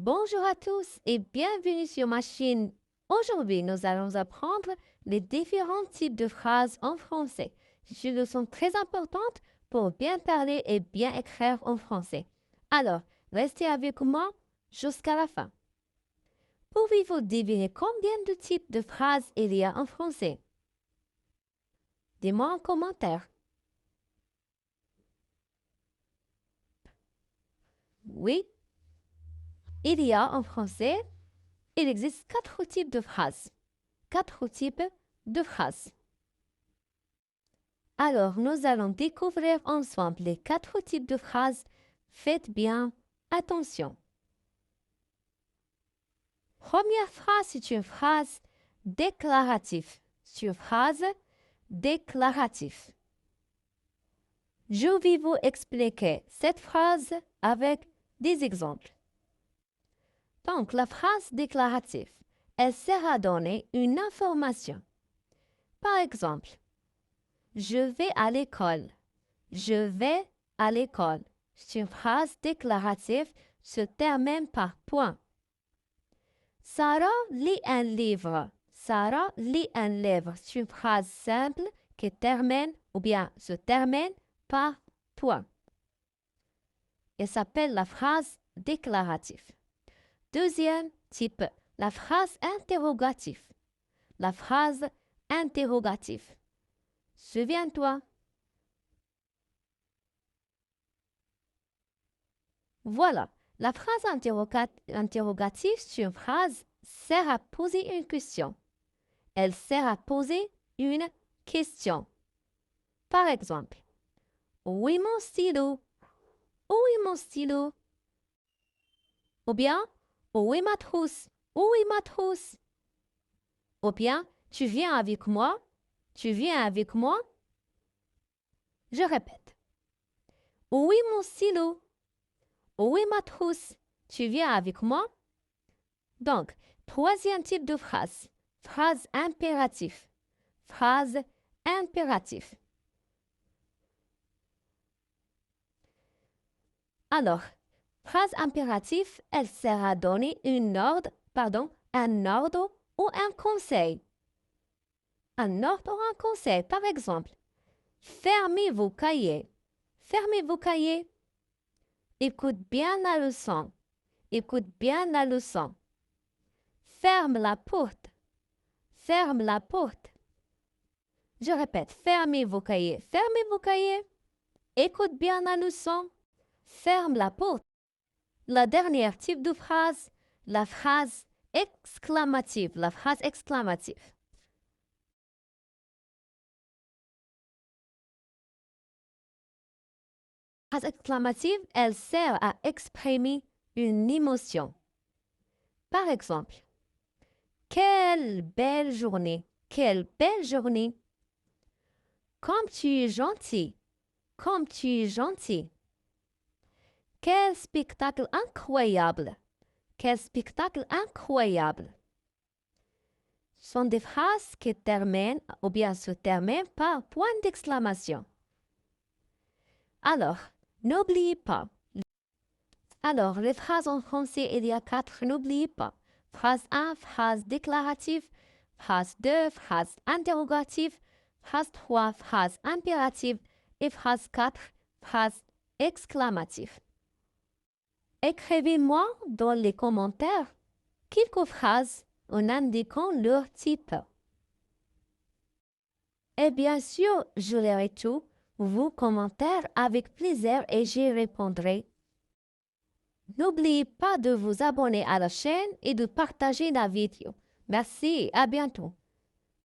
Bonjour à tous et bienvenue sur ma chaîne. Aujourd'hui, nous allons apprendre les différents types de phrases en français. Ces leçons très importantes pour bien parler et bien écrire en français. Alors, restez avec moi jusqu'à la fin. Pouvez-vous deviner combien de types de phrases il y a en français? Dis-moi en commentaire. Oui, il y a en français, il existe 4 types de phrases. 4 types de phrases. Alors, nous allons découvrir ensemble les 4 types de phrases. Faites bien attention. Première phrase, c'est une phrase déclarative. C'est une phrase déclarative. Je vais vous expliquer cette phrase avec des exemples. Donc, la phrase déclarative, elle sert à donner une information. Par exemple, je vais à l'école. Je vais à l'école. C'est une phrase déclarative se termine par point. Sarah lit un livre. Sarah lit un livre. C'est une phrase simple qui termine ou bien se termine par point. Elle s'appelle la phrase déclarative. Deuxième type, la phrase interrogative. La phrase interrogative. Souviens-toi. Voilà, la phrase interrogative sur une phrase sert à poser une question. Elle sert à poser une question. Par exemple, où est mon stylo? Où est mon stylo? Ou bien, où est ma trousse? Où est ma trousse? Ou bien, tu viens avec moi? Tu viens avec moi? Je répète. Où est mon stylo? Où est ma trousse? Tu viens avec moi? Donc, troisième type de phrase. Phrase impérative. Phrase impérative. Alors, phrase impérative, elle sert à donner un ordre ou un conseil. Un ordre ou un conseil, par exemple. Fermez vos cahiers. Fermez vos cahiers. Écoute bien la leçon. Écoute bien la leçon. Ferme la porte. Ferme la porte. Je répète, fermez vos cahiers. Fermez vos cahiers. Écoute bien la leçon. Ferme la porte. La dernière type de phrase, la phrase exclamative. La phrase exclamative. La phrase exclamative, elle sert à exprimer une émotion. Par exemple, quelle belle journée! Quelle belle journée! Comme tu es gentil! Comme tu es gentil! Quel spectacle incroyable! Quel spectacle incroyable! Ce sont des phrases qui terminent ou bien se terminent par point d'exclamation. Alors, n'oubliez pas. Alors, les phrases en français, il y a 4, n'oubliez pas. Phrase 1, phrase déclarative. Phrase 2, phrase interrogative. Phrase 3, phrase impérative. Et phrase 4, phrase exclamative. Écrivez-moi dans les commentaires quelques phrases en indiquant leur type. Et bien sûr, je lirai tous vos commentaires avec plaisir et j'y répondrai. N'oubliez pas de vous abonner à la chaîne et de partager la vidéo. Merci, à bientôt.